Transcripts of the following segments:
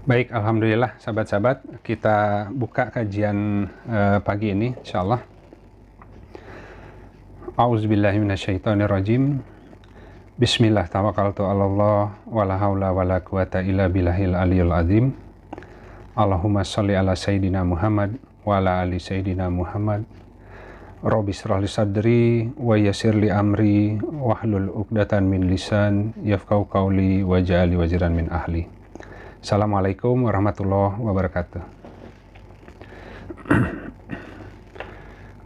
Baik, alhamdulillah sahabat-sahabat, kita buka kajian pagi ini insyaallah. A'udzubillahi minasyaitonirrajim. Bismillah tawakkaltu 'alallah wala haula wala quwata illa billahil aliyul azim. Allahumma shalli ala sayidina Muhammad wa ala ali sayidina Muhammad. Rabbi shrah li sadri wa yassir li amri wahlul 'uqdatan min lisan yafqahu qawli waj'al li waziran min ahli. Assalamualaikum warahmatullahi wabarakatuh.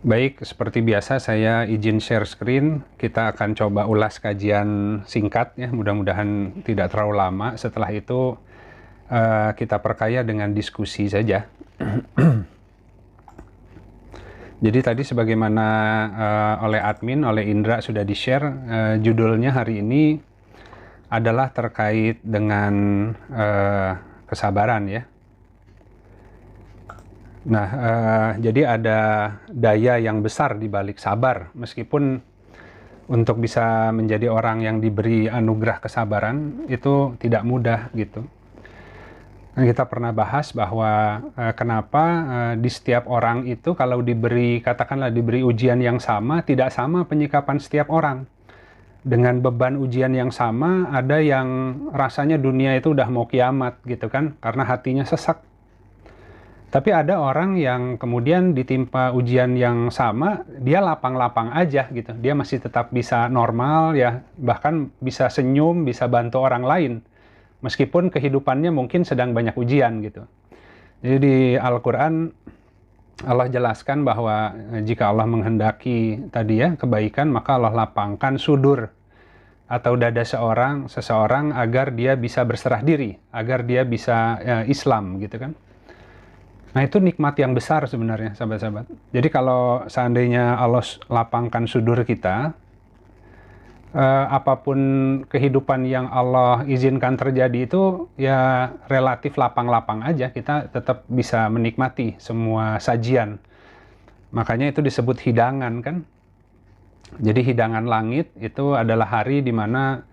Baik, seperti biasa saya izin share screen. Kita akan coba ulas kajian singkat ya, mudah-mudahan tidak terlalu lama. Setelah itu kita perkaya dengan diskusi saja. Jadi tadi sebagaimana oleh admin, oleh Indra sudah di-share, judulnya hari ini adalah terkait dengan kesabaran ya. Nah, jadi ada daya yang besar di balik sabar, meskipun untuk bisa menjadi orang yang diberi anugerah kesabaran itu tidak mudah gitu. Dan kita pernah bahas bahwa kenapa di setiap orang itu kalau diberi, katakanlah diberi ujian yang sama, tidak sama penyikapan setiap orang. Dengan beban ujian yang sama, ada yang rasanya dunia itu udah mau kiamat gitu kan, karena hatinya sesak. Tapi ada orang yang kemudian ditimpa ujian yang sama, dia lapang-lapang aja gitu. Dia masih tetap bisa normal ya, bahkan bisa senyum, bisa bantu orang lain. Meskipun kehidupannya mungkin sedang banyak ujian gitu. Jadi di Al-Quran Allah jelaskan bahwa jika Allah menghendaki tadi ya kebaikan, maka Allah lapangkan sudur atau dada seseorang agar dia bisa berserah diri, agar dia bisa Islam gitu kan. Nah itu nikmat yang besar sebenarnya sahabat-sahabat. Jadi kalau seandainya Allah lapangkan sudur kita, apapun kehidupan yang Allah izinkan terjadi itu ya relatif lapang-lapang aja, kita tetap bisa menikmati semua sajian. Makanya itu disebut hidangan kan. Jadi hidangan langit itu adalah hari di mana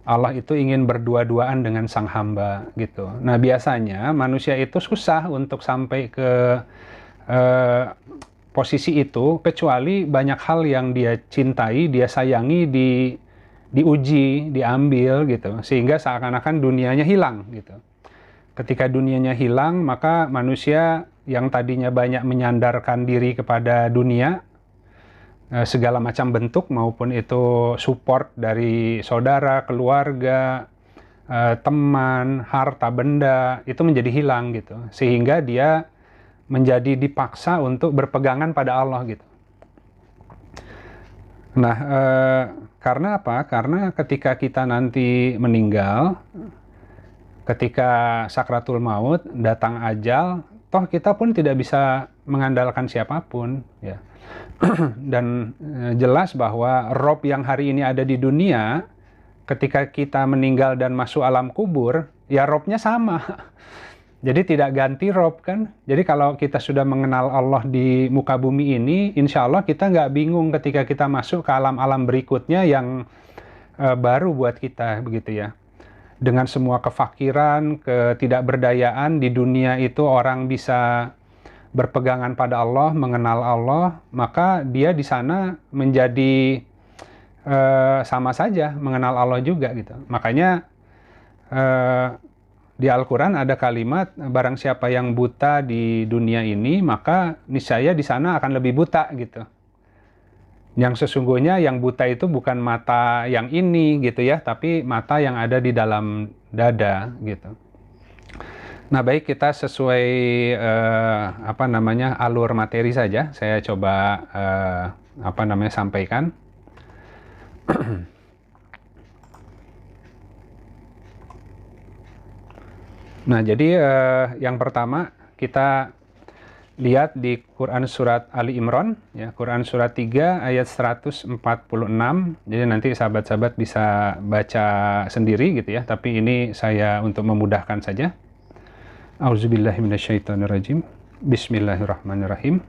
Allah itu ingin berdua-duaan dengan sang hamba gitu. Nah biasanya manusia itu susah untuk sampai ke posisi itu, kecuali banyak hal yang dia cintai, dia sayangi, diuji, diambil gitu, sehingga seakan-akan dunianya hilang gitu. Ketika dunianya hilang, maka manusia yang tadinya banyak menyandarkan diri kepada dunia, segala macam bentuk, maupun itu support dari saudara, keluarga, teman, harta benda, itu menjadi hilang gitu. Sehingga dia menjadi dipaksa untuk berpegangan pada Allah gitu. Nah, karena apa? Karena ketika kita nanti meninggal, ketika sakratul maut, datang ajal, toh kita pun tidak bisa mengandalkan siapapun ya. Dan jelas bahwa rob yang hari ini ada di dunia, ketika kita meninggal dan masuk alam kubur, ya robnya sama. Jadi tidak ganti rob kan. Jadi kalau kita sudah mengenal Allah di muka bumi ini, insya Allah kita nggak bingung ketika kita masuk ke alam-alam berikutnya yang baru buat kita begitu ya. Dengan semua kefakiran, ketidakberdayaan di dunia itu, orang bisa berpegangan pada Allah, mengenal Allah, maka dia di sana menjadi sama saja mengenal Allah juga gitu. Makanya di Al-Quran ada kalimat, barang siapa yang buta di dunia ini, maka niscaya di sana akan lebih buta gitu. Yang sesungguhnya yang buta itu bukan mata yang ini gitu ya, tapi mata yang ada di dalam dada gitu. Nah baik, kita sesuai alur materi saja. Saya coba sampaikan. Nah jadi yang pertama kita lihat di Quran surat Ali Imran ya, Quran surat 3 ayat 146. Jadi nanti sahabat-sahabat bisa baca sendiri gitu ya, tapi ini saya untuk memudahkan saja. A'udzubillahi minasyaitonirrajim. Bismillahirrahmanirrahim.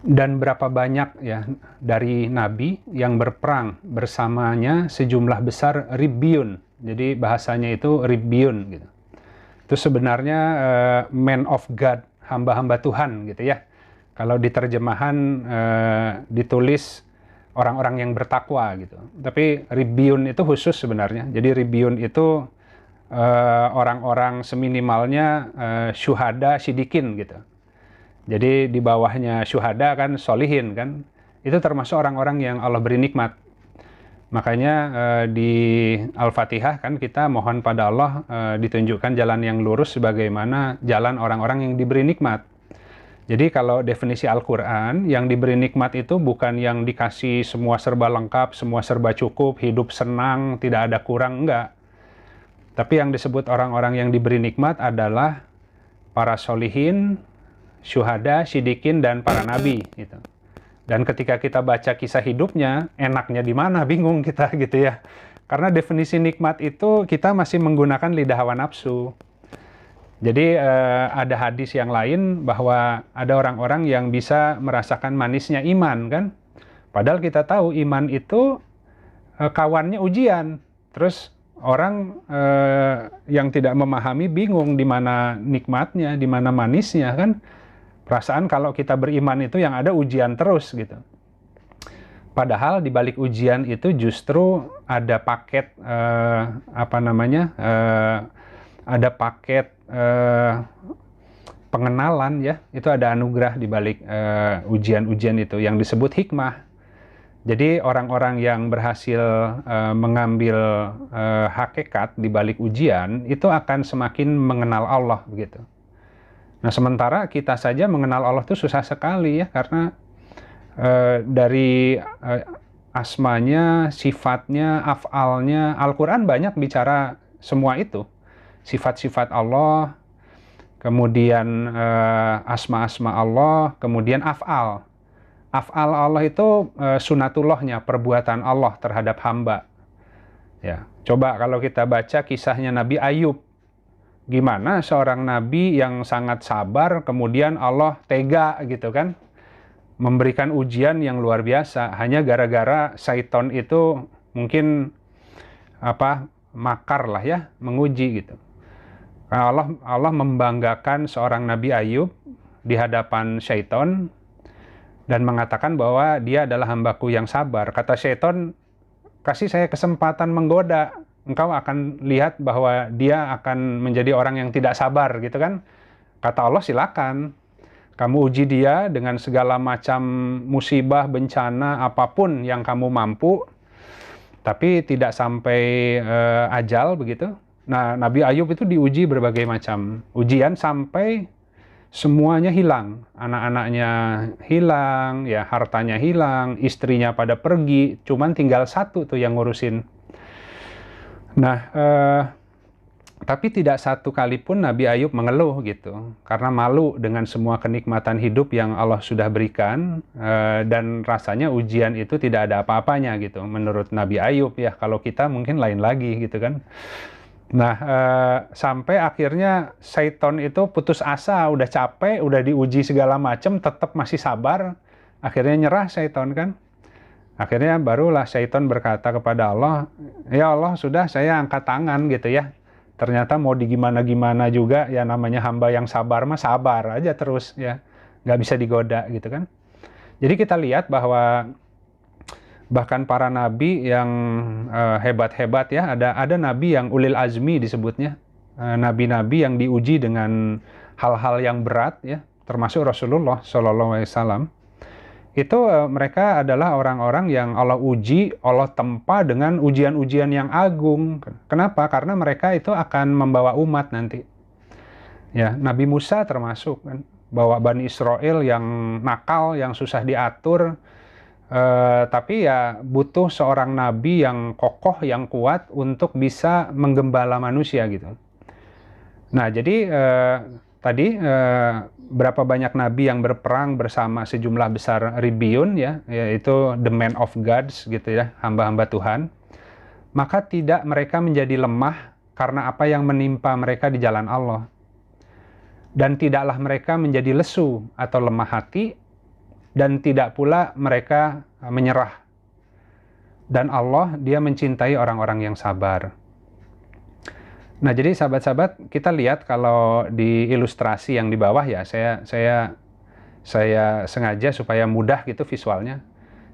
Dan berapa banyak ya dari nabi yang berperang bersamanya sejumlah besar ribyun. Jadi bahasanya itu ribyun gitu. Itu sebenarnya man of God, hamba-hamba Tuhan gitu ya. Kalau di terjemahan ditulis orang-orang yang bertakwa gitu. Tapi Ribiun itu khusus sebenarnya. Jadi Ribiun itu orang-orang seminimalnya syuhada sidikin gitu. Jadi di bawahnya syuhada kan solihin kan. Itu termasuk orang-orang yang Allah beri nikmat. Makanya di Al-Fatihah kan kita mohon pada Allah ditunjukkan jalan yang lurus sebagaimana jalan orang-orang yang diberi nikmat. Jadi kalau definisi Al-Quran, yang diberi nikmat itu bukan yang dikasih semua serba lengkap, semua serba cukup, hidup senang, tidak ada kurang, enggak. Tapi yang disebut orang-orang yang diberi nikmat adalah para solihin, syuhada, sidikin, dan para nabi. Gitu. Dan ketika kita baca kisah hidupnya, enaknya di mana? Bingung kita gitu ya. Karena definisi nikmat itu kita masih menggunakan lidah hawa nafsu. Jadi ada hadis yang lain bahwa ada orang-orang yang bisa merasakan manisnya iman kan. Padahal kita tahu iman itu kawannya ujian. Terus orang yang tidak memahami bingung di mana nikmatnya, di mana manisnya kan. Perasaan kalau kita beriman itu yang ada ujian terus gitu. Padahal di balik ujian itu justru ada paket ada paket pengenalan ya, itu ada anugerah di balik ujian-ujian itu yang disebut hikmah. Jadi orang-orang yang berhasil mengambil hakikat di balik ujian itu akan semakin mengenal Allah begitu. Nah sementara kita saja mengenal Allah itu susah sekali ya, karena dari asmanya, sifatnya, af'alnya, Al-Quran banyak bicara semua itu. Sifat-sifat Allah, kemudian asma-asma Allah, kemudian af'al. Af'al Allah itu sunatullahnya, perbuatan Allah terhadap hamba. Ya, coba kalau kita baca kisahnya Nabi Ayub. Gimana seorang nabi yang sangat sabar, kemudian Allah tega gitu kan, memberikan ujian yang luar biasa, hanya gara-gara syaiton itu mungkin makar lah ya, menguji gitu. Allah membanggakan seorang Nabi Ayub di hadapan syaiton dan mengatakan bahwa dia adalah hambaku yang sabar. Kata syaiton, kasih saya kesempatan menggoda, engkau akan lihat bahwa dia akan menjadi orang yang tidak sabar gitu kan. Kata Allah, silakan kamu uji dia dengan segala macam musibah, bencana, apapun yang kamu mampu, tapi tidak sampai ajal begitu. Nah, Nabi Ayub itu diuji berbagai macam ujian sampai semuanya hilang. Anak-anaknya hilang, ya hartanya hilang, istrinya pada pergi, cuman tinggal satu tuh yang ngurusin. Nah, tapi tidak satu kali pun Nabi Ayub mengeluh gitu, karena malu dengan semua kenikmatan hidup yang Allah sudah berikan, dan rasanya ujian itu tidak ada apa-apanya gitu, menurut Nabi Ayub ya. Kalau kita mungkin lain lagi gitu kan. Nah, sampai akhirnya syaiton itu putus asa, udah capek, udah diuji segala macam, tetap masih sabar, akhirnya nyerah syaiton kan. Akhirnya barulah syaiton berkata kepada Allah, ya Allah sudah, saya angkat tangan gitu ya. Ternyata mau digimana-gimana juga, ya namanya hamba yang sabar mah sabar aja terus ya, nggak bisa digoda gitu kan. Jadi kita lihat bahwa bahkan para nabi yang hebat-hebat ya, ada nabi yang ulil azmi disebutnya, nabi-nabi yang diuji dengan hal-hal yang berat ya, termasuk Rasulullah SAW. Itu mereka adalah orang-orang yang Allah uji, Allah tempa dengan ujian-ujian yang agung. Kenapa? Karena mereka itu akan membawa umat nanti. Ya, Nabi Musa termasuk kan, bawa Bani Israel yang nakal, yang susah diatur. Tapi ya butuh seorang nabi yang kokoh, yang kuat untuk bisa menggembala manusia gitu. Nah jadi tadi berapa banyak nabi yang berperang bersama sejumlah besar Ribiun ya, yaitu the man of gods gitu ya, hamba-hamba Tuhan. Maka tidak mereka menjadi lemah karena apa yang menimpa mereka di jalan Allah. Dan tidaklah mereka menjadi lesu atau lemah hati, dan tidak pula mereka menyerah. Dan Allah, dia mencintai orang-orang yang sabar. Nah, jadi sahabat-sahabat, kita lihat kalau di ilustrasi yang di bawah ya, saya sengaja supaya mudah gitu visualnya.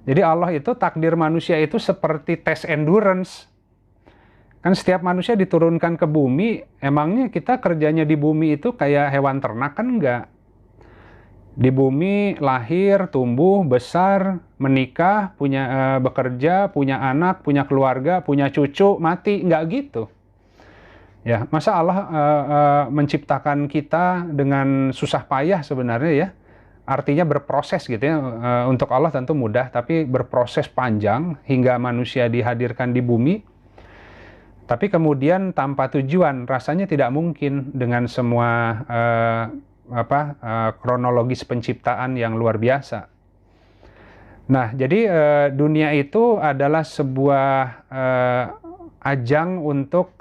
Jadi Allah itu takdir manusia itu seperti tes endurance. Kan setiap manusia diturunkan ke bumi, emangnya kita kerjanya di bumi itu kayak hewan ternak kan enggak? Di bumi lahir, tumbuh, besar, menikah, bekerja, punya anak, punya keluarga, punya cucu, mati, enggak gitu. Ya, masa Allah menciptakan kita dengan susah payah sebenarnya ya. Artinya berproses gitu ya. Untuk Allah tentu mudah, tapi berproses panjang hingga manusia dihadirkan di bumi. Tapi kemudian tanpa tujuan, rasanya tidak mungkin dengan semua kronologis penciptaan yang luar biasa. Nah, jadi dunia itu adalah sebuah ajang untuk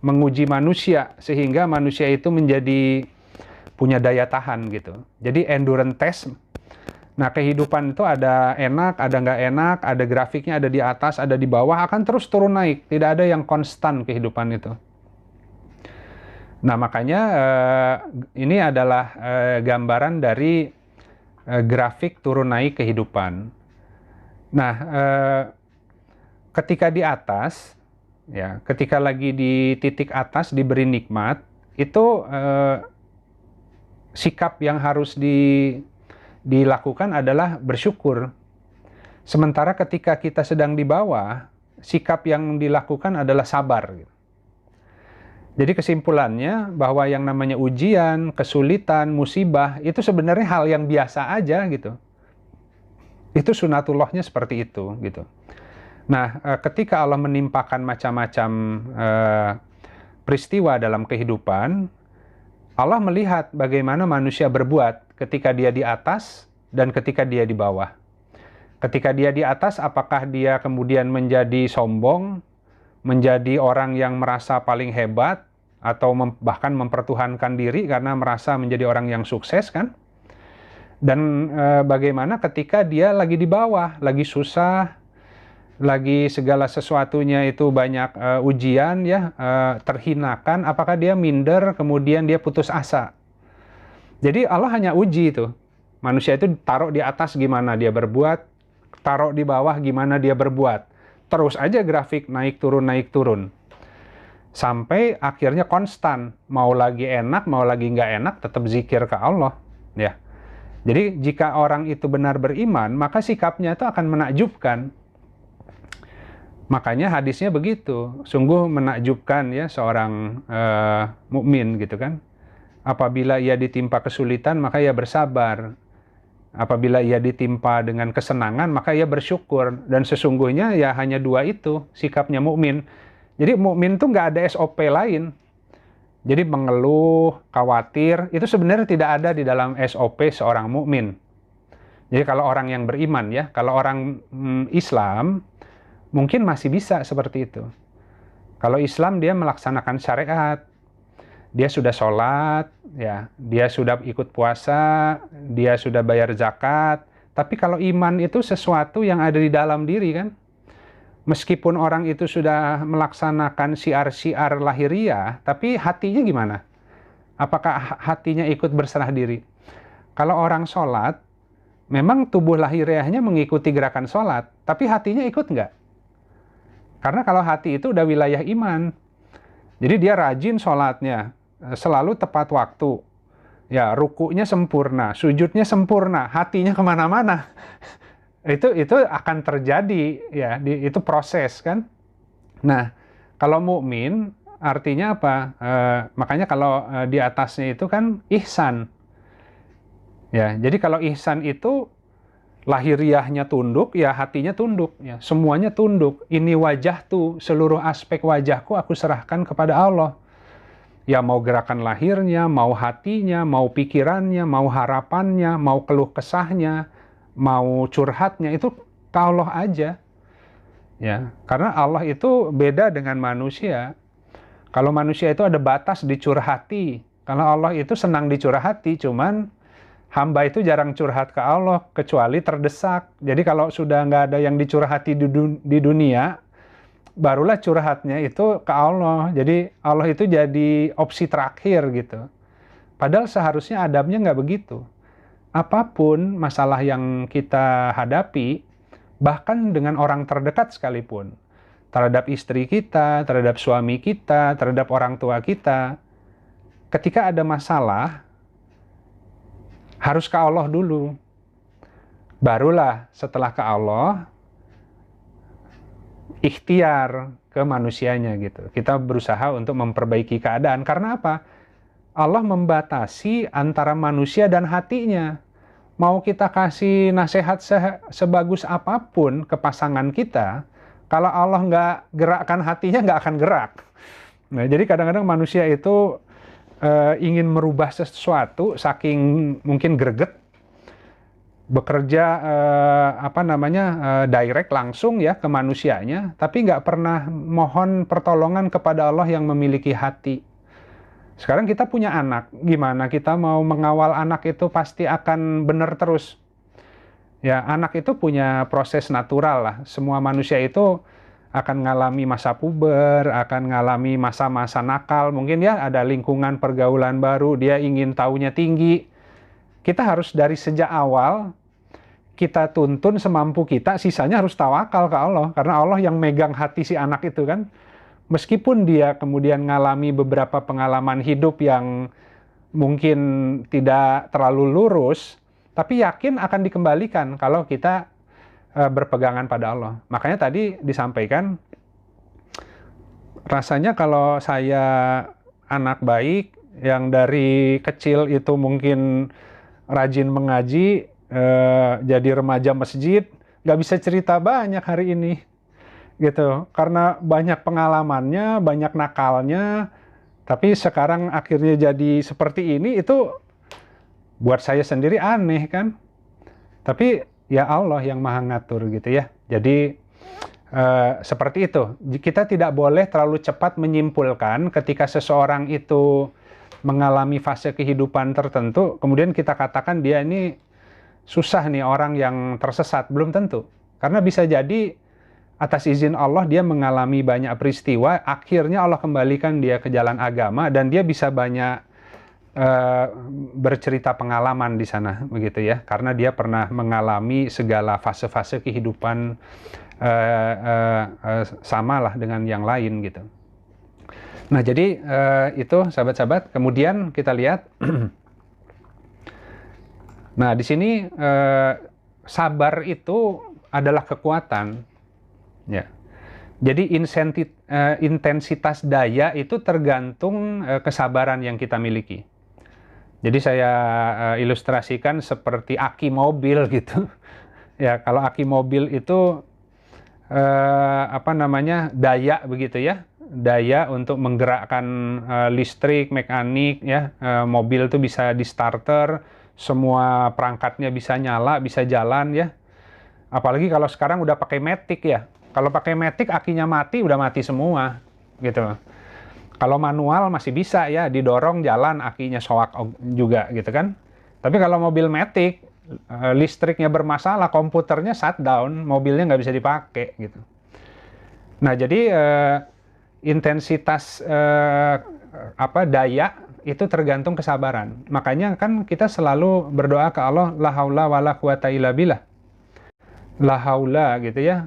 menguji manusia, sehingga manusia itu menjadi punya daya tahan gitu. Jadi endurance test. Nah, kehidupan itu ada enak, ada nggak enak, ada grafiknya, ada di atas, ada di bawah, akan terus turun naik. Tidak ada yang konstan kehidupan itu. Nah, makanya ini adalah gambaran dari grafik turun naik kehidupan. Nah, ketika di atas, ya, ketika lagi di titik atas diberi nikmat, itu sikap yang harus dilakukan adalah bersyukur. Sementara ketika kita sedang di bawah, sikap yang dilakukan adalah sabar. Jadi kesimpulannya bahwa yang namanya ujian, kesulitan, musibah, itu sebenarnya hal yang biasa aja gitu. Itu sunatullahnya seperti itu gitu. Nah, ketika Allah menimpakan macam-macam peristiwa dalam kehidupan, Allah melihat bagaimana manusia berbuat ketika dia di atas dan ketika dia di bawah. Ketika dia di atas, apakah dia kemudian menjadi sombong, menjadi orang yang merasa paling hebat, atau bahkan mempertuhankan diri karena merasa menjadi orang yang sukses kan? Dan bagaimana ketika dia lagi di bawah, lagi susah, lagi segala sesuatunya itu banyak ujian ya, terhinakan, apakah dia minder, kemudian dia putus asa. Jadi Allah hanya uji itu. Manusia itu taruh di atas gimana dia berbuat, taruh di bawah gimana dia berbuat. Terus aja grafik naik turun. Sampai akhirnya konstan. Mau lagi enak, mau lagi nggak enak, tetap zikir ke Allah. Ya. Jadi jika orang itu benar beriman, maka sikapnya itu akan menakjubkan. Makanya hadisnya begitu, sungguh menakjubkan ya seorang mukmin gitu kan. Apabila ia ditimpa kesulitan, maka ia bersabar. Apabila ia ditimpa dengan kesenangan, maka ia bersyukur. Dan sesungguhnya ya hanya dua itu sikapnya mukmin. Jadi mukmin tuh nggak ada SOP lain. Jadi mengeluh, khawatir, itu sebenarnya tidak ada di dalam SOP seorang mukmin. Jadi kalau orang yang beriman ya, kalau orang Islam mungkin masih bisa seperti itu. Kalau Islam dia melaksanakan syariat, dia sudah sholat, ya, dia sudah ikut puasa, dia sudah bayar zakat. Tapi kalau iman itu sesuatu yang ada di dalam diri kan. Meskipun orang itu sudah melaksanakan syiar-syiar lahiriah, tapi hatinya gimana? Apakah hatinya ikut berserah diri? Kalau orang sholat, memang tubuh lahiriahnya mengikuti gerakan sholat, tapi hatinya ikut nggak? Karena kalau hati itu udah wilayah iman. Jadi dia rajin sholatnya, selalu tepat waktu. Ya, rukunya sempurna, sujudnya sempurna, hatinya kemana-mana. Itu akan terjadi, ya, itu proses kan. Nah, kalau mukmin artinya apa? Makanya kalau di atasnya itu kan ihsan. Ya, jadi kalau ihsan itu lahiriahnya tunduk, ya hatinya tunduk, ya semuanya tunduk. Ini wajah tuh, seluruh aspek wajahku aku serahkan kepada Allah. Ya mau gerakan lahirnya, mau hatinya, mau pikirannya, mau harapannya, mau keluh kesahnya, mau curhatnya, itu ke Allah aja. Ya, karena Allah itu beda dengan manusia. Kalau manusia itu ada batas dicurhati. Kalau Allah itu senang dicurhati, cuman hamba itu jarang curhat ke Allah, kecuali terdesak. Jadi kalau sudah nggak ada yang dicurhati di dunia, barulah curhatnya itu ke Allah. Jadi Allah itu jadi opsi terakhir gitu. Padahal seharusnya adabnya nggak begitu. Apapun masalah yang kita hadapi, bahkan dengan orang terdekat sekalipun, terhadap istri kita, terhadap suami kita, terhadap orang tua kita, ketika ada masalah, harus ke Allah dulu. Barulah setelah ke Allah, ikhtiar ke manusianya gitu. Kita berusaha untuk memperbaiki keadaan. Karena apa? Allah membatasi antara manusia dan hatinya. Mau kita kasih nasihat sebagus apapun ke pasangan kita, kalau Allah nggak gerakkan hatinya, nggak akan gerak. Nah, jadi kadang-kadang manusia itu ingin merubah sesuatu, saking mungkin greget, bekerja direct langsung ya ke manusianya, tapi nggak pernah mohon pertolongan kepada Allah yang memiliki hati. Sekarang kita punya anak, gimana kita mau mengawal anak itu pasti akan benar terus. Ya, anak itu punya proses natural lah. Semua manusia itu akan ngalami masa puber, akan ngalami masa-masa nakal. Mungkin ya ada lingkungan pergaulan baru, dia ingin taunya tinggi. Kita harus dari sejak awal, kita tuntun semampu kita, sisanya harus tawakal ke Allah. Karena Allah yang megang hati si anak itu kan. Meskipun dia kemudian ngalami beberapa pengalaman hidup yang mungkin tidak terlalu lurus, tapi yakin akan dikembalikan kalau kita berpegangan pada Allah. Makanya tadi disampaikan, rasanya kalau saya anak baik, yang dari kecil itu mungkin rajin mengaji, jadi remaja masjid, nggak bisa cerita banyak hari ini. Gitu, karena banyak pengalamannya, banyak nakalnya, tapi sekarang akhirnya jadi seperti ini, itu buat saya sendiri aneh kan. Tapi ya Allah yang maha ngatur gitu ya. Jadi seperti itu. Kita tidak boleh terlalu cepat menyimpulkan ketika seseorang itu mengalami fase kehidupan tertentu, kemudian kita katakan dia ini susah nih, orang yang tersesat. Belum tentu. Karena bisa jadi atas izin Allah dia mengalami banyak peristiwa, akhirnya Allah kembalikan dia ke jalan agama dan dia bisa banyak bercerita pengalaman di sana, begitu ya, karena dia pernah mengalami segala fase-fase kehidupan samalah dengan yang lain gitu. Nah, jadi itu sahabat-sahabat. Kemudian kita lihat, nah di sini sabar itu adalah kekuatan. Ya, jadi intensitas daya itu tergantung kesabaran yang kita miliki. Jadi saya ilustrasikan seperti aki mobil gitu. Ya, kalau aki mobil itu daya begitu ya, daya untuk menggerakkan listrik, mekanik ya, mobil itu bisa di starter, semua perangkatnya bisa nyala, bisa jalan ya. Apalagi kalau sekarang udah pakai matic ya. Kalau pakai matic akinya mati, udah mati semua gitu. Kalau manual masih bisa ya, didorong jalan akinya soak juga gitu kan. Tapi kalau mobil matic, listriknya bermasalah, komputernya shutdown, mobilnya nggak bisa dipakai gitu. Nah, jadi intensitas daya itu tergantung kesabaran. Makanya kan kita selalu berdoa ke Allah, la haula wala quwata illa billah. La haula gitu ya,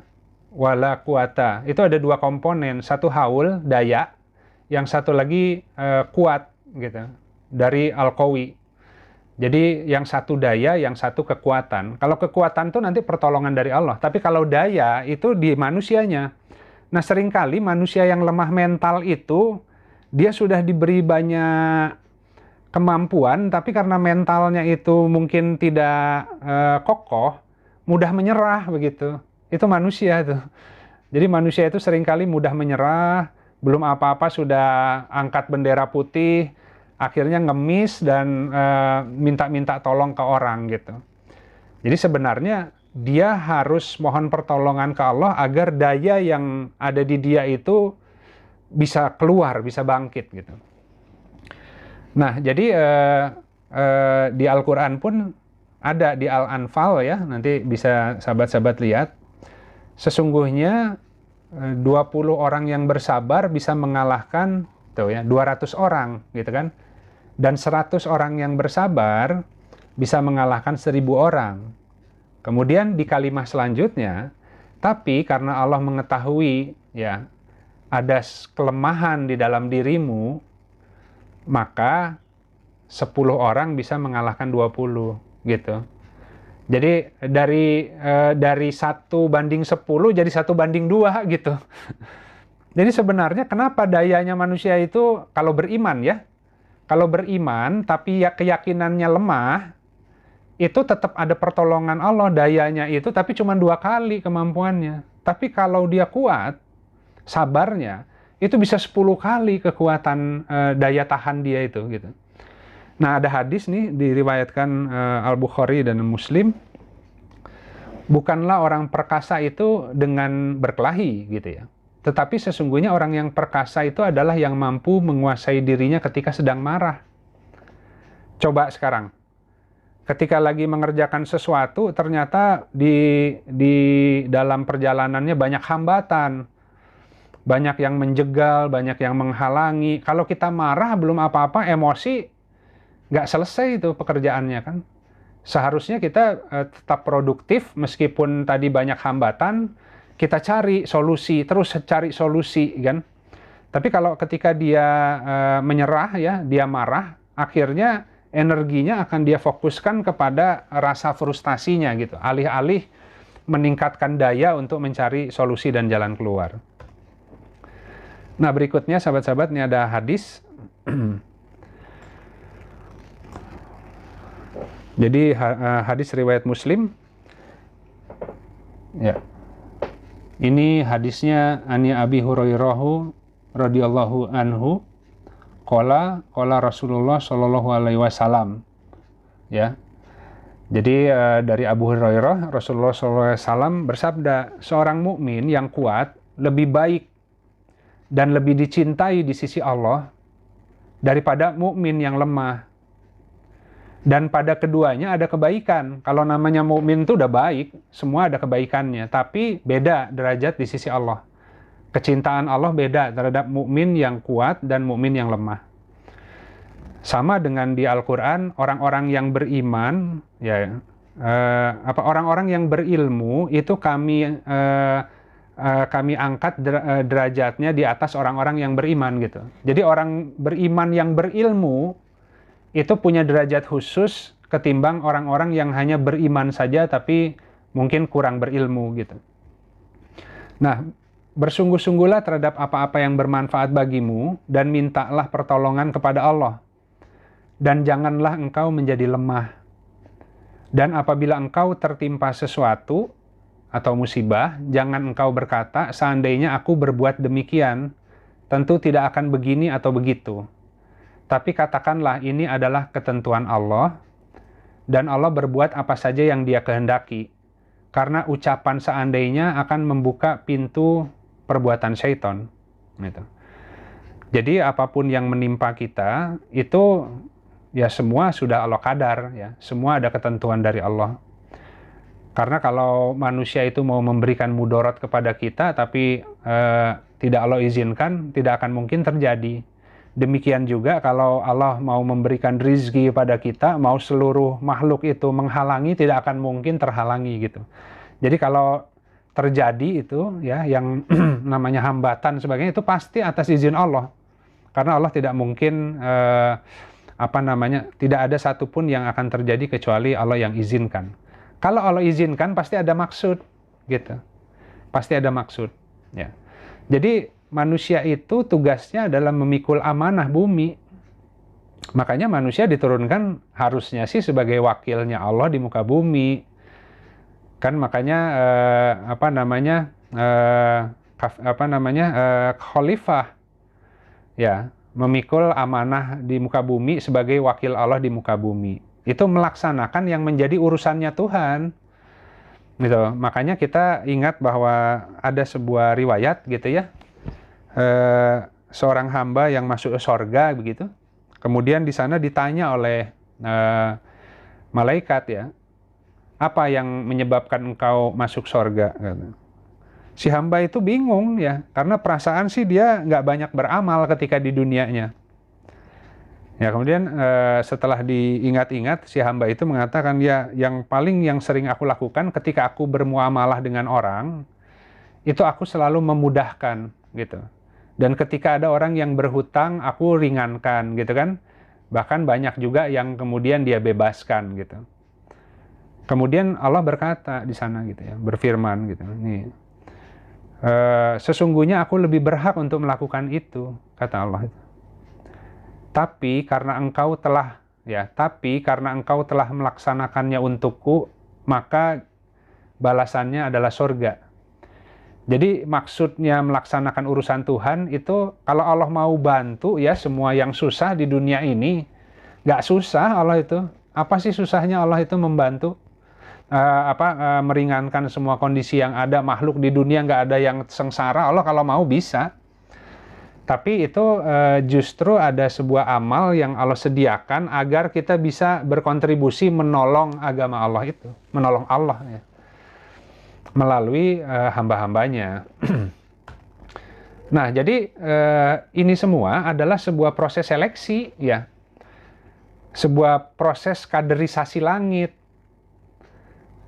wala quwata. Itu ada dua komponen, satu haul, daya, yang satu lagi kuat gitu, dari al-qawi. Jadi yang satu daya, yang satu kekuatan. Kalau kekuatan itu nanti pertolongan dari Allah, tapi kalau daya itu di manusianya. Nah, seringkali manusia yang lemah mental itu dia sudah diberi banyak kemampuan, tapi karena mentalnya itu mungkin tidak kokoh, mudah menyerah begitu. Itu manusia itu. Jadi manusia itu seringkali mudah menyerah, belum apa-apa sudah angkat bendera putih, akhirnya ngemis dan minta-minta tolong ke orang gitu. Jadi sebenarnya dia harus mohon pertolongan ke Allah agar daya yang ada di dia itu bisa keluar, bisa bangkit gitu. Nah, jadi di Al-Quran pun ada di Al-Anfal ya, nanti bisa sahabat-sahabat lihat. Sesungguhnya 20 orang yang bersabar bisa mengalahkan tuh ya 200 orang gitu kan. Dan 100 orang yang bersabar bisa mengalahkan 1000 orang. Kemudian di kalimat selanjutnya, tapi karena Allah mengetahui ya ada kelemahan di dalam dirimu, maka 10 orang bisa mengalahkan 20 gitu. Jadi dari 1:10 jadi 1:2 gitu. Jadi sebenarnya kenapa dayanya manusia itu kalau beriman ya, kalau beriman tapi ya keyakinannya lemah, itu tetap ada pertolongan Allah dayanya itu, tapi cuma 2 kali kemampuannya. Tapi kalau dia kuat, sabarnya, itu bisa 10 kali kekuatan daya tahan dia itu gitu. Nah ada hadis nih diriwayatkan Al-Bukhari dan Muslim, bukanlah orang perkasa itu dengan berkelahi gitu ya. Tetapi sesungguhnya orang yang perkasa itu adalah yang mampu menguasai dirinya ketika sedang marah. Coba sekarang, ketika lagi mengerjakan sesuatu, ternyata di dalam perjalanannya banyak hambatan, banyak yang menjegal, banyak yang menghalangi. Kalau kita marah belum apa-apa, emosi, nggak selesai itu pekerjaannya kan. Seharusnya kita tetap produktif meskipun tadi banyak hambatan, kita cari solusi, terus cari solusi kan. Tapi kalau ketika dia menyerah ya, dia marah, akhirnya energinya akan dia fokuskan kepada rasa frustasinya gitu, alih-alih meningkatkan daya untuk mencari solusi dan jalan keluar. Nah berikutnya sahabat-sahabat, ini ada hadis. Jadi hadis riwayat Muslim. Ya. Ini hadisnya Ani Abi Hurairah radhiyallahu anhu. Qala Rasulullah sallallahu alaihi wasallam. Ya. Jadi dari Abu Hurairah, Rasulullah sallallahu alaihi wasallam bersabda, seorang mukmin yang kuat lebih baik dan lebih dicintai di sisi Allah daripada mukmin yang lemah. Dan pada keduanya ada kebaikan. Kalau namanya mukmin itu udah baik, semua ada kebaikannya, tapi beda derajat di sisi Allah. Kecintaan Allah beda terhadap mukmin yang kuat dan mukmin yang lemah. Sama dengan di Al-Qur'an, orang-orang yang beriman ya orang-orang yang berilmu itu kami angkat derajatnya di atas orang-orang yang beriman gitu. Jadi orang beriman yang berilmu itu punya derajat khusus ketimbang orang-orang yang hanya beriman saja tapi mungkin kurang berilmu gitu. Nah, bersungguh-sungguhlah terhadap apa-apa yang bermanfaat bagimu dan mintalah pertolongan kepada Allah. Dan janganlah engkau menjadi lemah. Dan apabila engkau tertimpa sesuatu atau musibah, jangan engkau berkata, seandainya aku berbuat demikian, tentu tidak akan begini atau begitu. Tapi katakanlah ini adalah ketentuan Allah, dan Allah berbuat apa saja yang Dia kehendaki. Karena ucapan seandainya akan membuka pintu perbuatan syaitan. Gitu. Jadi apapun yang menimpa kita, itu ya semua sudah Allah kadar, ya. Semua ada ketentuan dari Allah. Karena kalau manusia itu mau memberikan mudarat kepada kita, tapi tidak Allah izinkan, tidak akan mungkin terjadi. Demikian juga kalau Allah mau memberikan rizki pada kita, mau seluruh makhluk itu menghalangi, tidak akan mungkin terhalangi gitu. Jadi kalau terjadi itu ya yang namanya hambatan sebagainya, itu pasti atas izin Allah. Karena Allah tidak mungkin tidak ada satupun yang akan terjadi kecuali Allah yang izinkan. Kalau Allah izinkan pasti ada maksud gitu. Pasti ada maksud ya. Jadi manusia itu tugasnya adalah memikul amanah bumi. Makanya manusia diturunkan harusnya sih sebagai wakilnya Allah di muka bumi. Kan makanya khalifah ya, memikul amanah di muka bumi sebagai wakil Allah di muka bumi. Itu melaksanakan yang menjadi urusannya Tuhan. Gitu. Makanya kita ingat bahwa ada sebuah riwayat gitu ya. Seorang hamba yang masuk ke sorga begitu. Kemudian di sana ditanya oleh malaikat ya, apa yang menyebabkan engkau masuk sorga? Si hamba itu bingung ya, karena perasaan sih dia nggak banyak beramal ketika di dunianya. Ya kemudian setelah diingat-ingat, si hamba itu mengatakan, ya yang sering aku lakukan ketika aku bermuamalah dengan orang, itu aku selalu memudahkan gitu. Dan ketika ada orang yang berhutang, aku ringankan gitu kan. Bahkan banyak juga yang kemudian dia bebaskan gitu. Kemudian Allah berkata di sana gitu ya, berfirman gitu. Nih, sesungguhnya aku lebih berhak untuk melakukan itu, kata Allah. Tapi karena engkau telah melaksanakannya untukku, maka balasannya adalah surga. Jadi maksudnya melaksanakan urusan Tuhan itu, kalau Allah mau bantu ya semua yang susah di dunia ini, nggak susah Allah itu. Apa sih susahnya Allah itu membantu? Meringankan semua kondisi yang ada, makhluk di dunia nggak ada yang sengsara. Allah kalau mau bisa. Tapi itu justru ada sebuah amal yang Allah sediakan agar kita bisa berkontribusi menolong agama Allah itu, menolong Allah ya, melalui hamba-hambanya. Nah, jadi ini semua adalah sebuah proses seleksi ya, sebuah proses kaderisasi langit.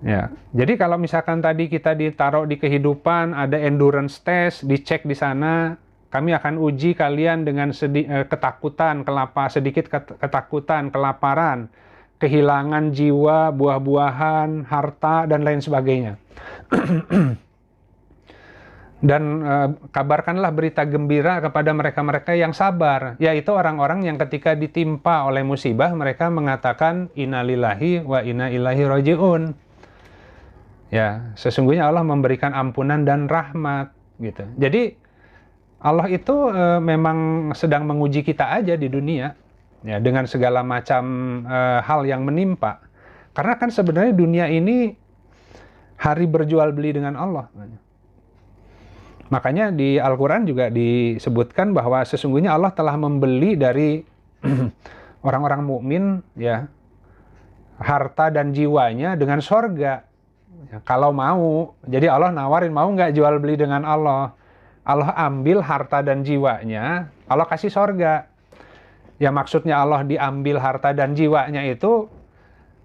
Ya, jadi kalau misalkan tadi kita ditaruh di kehidupan, ada endurance test, dicek di sana, kami akan uji kalian dengan ketakutan, sedikit ketakutan, kelaparan, kehilangan jiwa, buah-buahan, harta, dan lain sebagainya. Dan kabarkanlah berita gembira kepada mereka-mereka yang sabar, yaitu orang-orang yang ketika ditimpa oleh musibah, mereka mengatakan, innalillahi wa inna ilaihi raji'un. Ya, sesungguhnya Allah memberikan ampunan dan rahmat, gitu. Jadi, Allah itu memang sedang menguji kita aja di dunia ya, dengan segala macam hal yang menimpa. Karena kan sebenarnya dunia ini hari berjual beli dengan Allah. Makanya di Al-Quran juga disebutkan bahwa sesungguhnya Allah telah membeli dari orang-orang mukmin ya harta dan jiwanya dengan sorga. Ya, kalau mau, jadi Allah nawarin, mau nggak jual beli dengan Allah? Allah ambil harta dan jiwanya, Allah kasih sorga. Ya maksudnya Allah diambil harta dan jiwanya itu,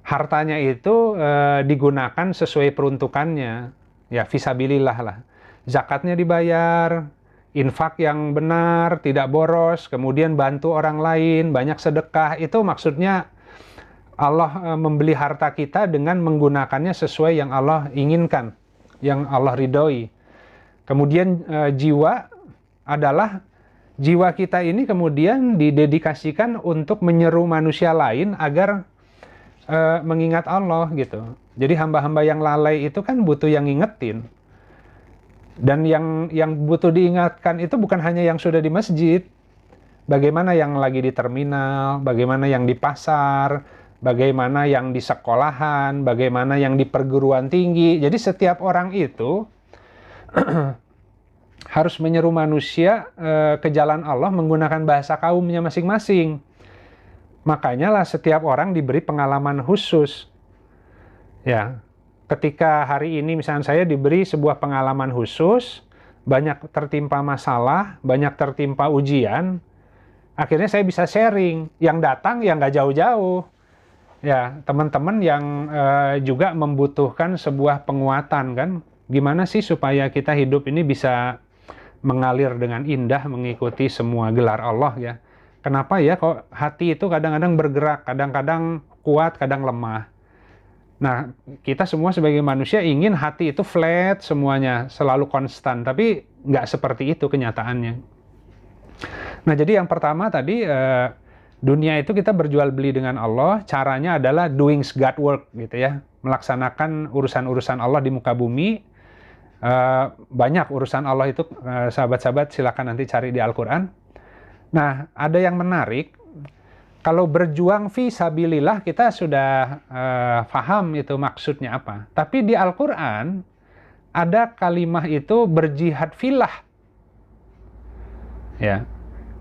hartanya itu digunakan sesuai peruntukannya. Ya fisabilillah lah. Zakatnya dibayar, infak yang benar, tidak boros, kemudian bantu orang lain, banyak sedekah. Itu maksudnya Allah membeli harta kita dengan menggunakannya sesuai yang Allah inginkan, yang Allah ridhoi. Kemudian jiwa adalah, jiwa kita ini kemudian didedikasikan untuk menyeru manusia lain agar mengingat Allah gitu. Jadi hamba-hamba yang lalai itu kan butuh yang ngingetin. Dan yang butuh diingatkan itu bukan hanya yang sudah di masjid. Bagaimana yang lagi di terminal, bagaimana yang di pasar, bagaimana yang di sekolahan, bagaimana yang di perguruan tinggi. Jadi setiap orang itu harus menyeru manusia ke jalan Allah menggunakan bahasa kaumnya masing-masing. Makanya lah setiap orang diberi pengalaman khusus. Ya, ketika hari ini misalnya saya diberi sebuah pengalaman khusus, banyak tertimpa masalah, banyak tertimpa ujian, akhirnya saya bisa sharing. Yang datang yang nggak jauh-jauh. Ya, teman-teman yang juga membutuhkan sebuah penguatan kan. Gimana sih supaya kita hidup ini bisa mengalir dengan indah mengikuti semua gelar Allah ya. Kenapa ya kok hati itu kadang-kadang bergerak, kadang-kadang kuat, kadang lemah. Nah, kita semua sebagai manusia ingin hati itu flat semuanya, selalu konstan. Tapi nggak seperti itu kenyataannya. Nah, jadi yang pertama tadi, dunia itu kita berjual beli dengan Allah. Caranya adalah doing God work gitu ya. Melaksanakan urusan-urusan Allah di muka bumi. Banyak urusan Allah itu, sahabat-sahabat silakan nanti cari di Al-Quran. Nah, ada yang menarik. Kalau berjuang fi sabilillah kita sudah paham itu maksudnya apa. Tapi di Al-Quran ada kalimat itu berjihad fillah. Ya.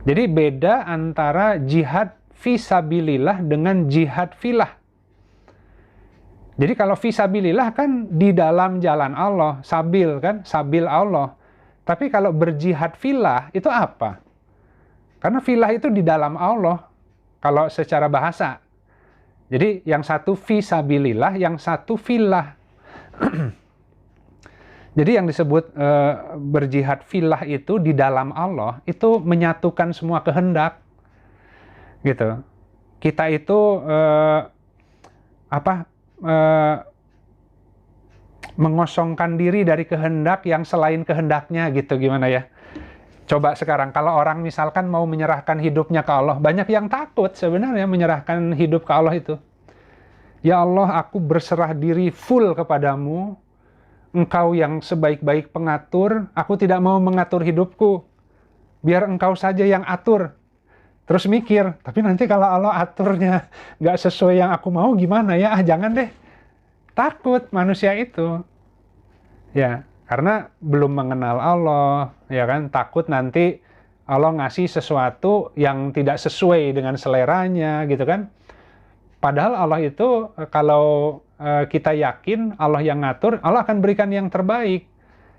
Jadi beda antara jihad fi sabilillah dengan jihad fillah. Jadi kalau fisabilillah kan di dalam jalan Allah, sabil kan, sabil Allah. Tapi kalau berjihad fillah itu apa? Karena fillah itu di dalam Allah, kalau secara bahasa. Jadi yang satu fisabilillah, yang satu fillah. Jadi yang disebut berjihad fillah itu di dalam Allah, itu menyatukan semua kehendak. Gitu. Kita itu mengosongkan diri dari kehendak yang selain kehendaknya gitu, gimana ya? Coba sekarang kalau orang misalkan mau menyerahkan hidupnya ke Allah, banyak yang takut sebenarnya menyerahkan hidup ke Allah itu. Ya Allah, aku berserah diri full kepadamu, Engkau yang sebaik-baik pengatur, aku tidak mau mengatur hidupku, biar Engkau saja yang atur. Terus mikir, tapi nanti kalau Allah aturnya nggak sesuai yang aku mau gimana ya? Jangan deh. Takut manusia itu. Ya, karena belum mengenal Allah, ya kan? Takut nanti Allah ngasih sesuatu yang tidak sesuai dengan seleranya, gitu kan? Padahal Allah itu kalau kita yakin Allah yang ngatur, Allah akan berikan yang terbaik.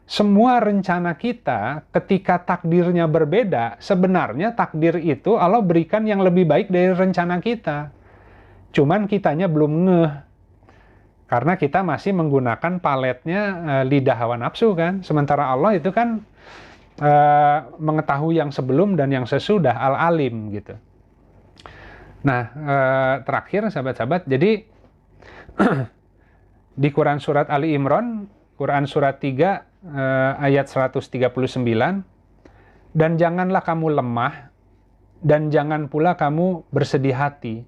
Semua rencana kita ketika takdirnya berbeda, sebenarnya takdir itu Allah berikan yang lebih baik dari rencana kita. Cuman kitanya belum ngeh. Karena kita masih menggunakan paletnya lidah hawa nafsu kan. Sementara Allah itu kan mengetahui yang sebelum dan yang sesudah, al-alim gitu. Nah, terakhir sahabat-sahabat, jadi di Quran Surat Ali Imran, Quran Surat 3 ayat 139, dan janganlah kamu lemah, dan jangan pula kamu bersedih hati.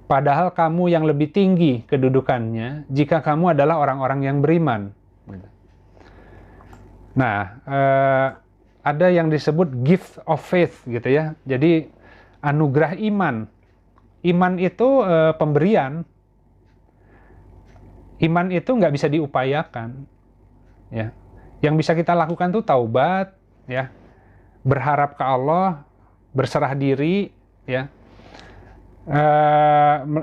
Padahal kamu yang lebih tinggi kedudukannya jika kamu adalah orang-orang yang beriman. Nah, ada yang disebut gift of faith gitu ya. Jadi anugerah iman. Iman itu pemberian. Iman itu nggak bisa diupayakan. Ya. Yang bisa kita lakukan tuh taubat, ya, berharap ke Allah, berserah diri, ya.